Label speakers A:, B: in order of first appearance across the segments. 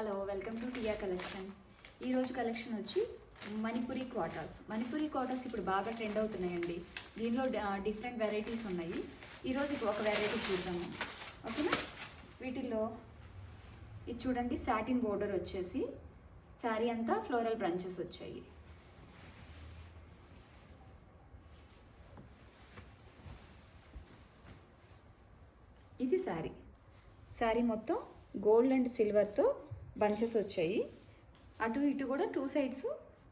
A: Hello, welcome to Tia collection. ఈరోజు collection వచ్చి Manipuri quarters ఇప్పుడు బాగా ట్రెండ్ అవుతున్నాయండి. దీనిలో డిఫరెంట్ వెరైటీస్ ఉన్నాయి. ఈరోజు ఒక వెరైటీ చూద్దాము, ఓకేనా. వీటిల్లో ఇది చూడండి, సాటిన్ బోర్డర్ వచ్చేసి శారీ అంతా ఫ్లోరల్ బ్రాంచెస్ వచ్చాయి. ఇది శారీ మొత్తం గోల్డ్ అండ్ సిల్వర్తో బంచెస్ వచ్చాయి. అటు ఇటు కూడా టూ సైడ్స్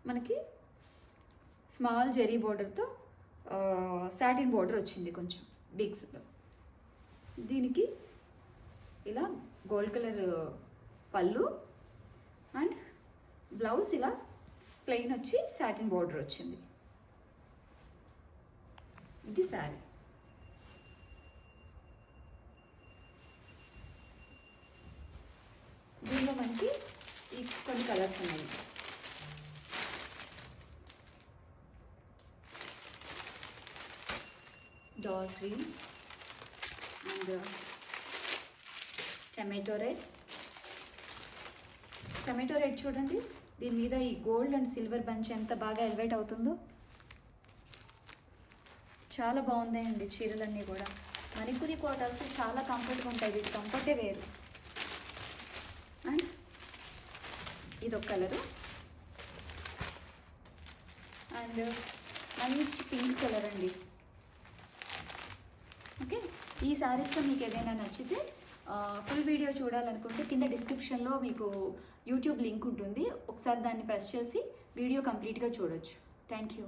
A: మనకి స్మాల్ జెరీ బోర్డర్తో సాటిన్ బోర్డర్ వచ్చింది కొంచెం బిగ్స్లో. దీనికి ఇలా గోల్డ్ కలర్ పళ్ళు అండ్ బ్లౌజ్ ఇలా ప్లెయిన్ వచ్చి సాటిన్ బోర్డర్ వచ్చింది. ఇది శారీ. దీనిలో మనకి ఈ కొన్ని కలర్స్ ఉన్నాయి. Dark green and tomato red చూడండి. దీని మీద ఈ గోల్డ్ అండ్ సిల్వర్ బంచ్ ఎంత బాగా ఎలివేట్ అవుతుందో. చాలా బాగున్నాయండి చీరలన్నీ కూడా. మణిపురి క్వార్టర్స్ చాలా కంఫర్ట్గా ఉంటాయి. వీటి కంఫర్టే వేరు. అండ్ ఇదొక కలరు అండ్ మంచి పింక్ కలర్ అండి. ఓకే, ఈ శారీస్లో మీకు ఏదైనా నచ్చితే ఫుల్ వీడియో చూడాలనుకుంటే కింద డిస్క్రిప్షన్లో మీకు యూట్యూబ్ లింక్ ఉంటుంది. ఒకసారి దాన్ని ప్రెస్ చేసి వీడియో కంప్లీట్గా చూడొచ్చు. Thank you.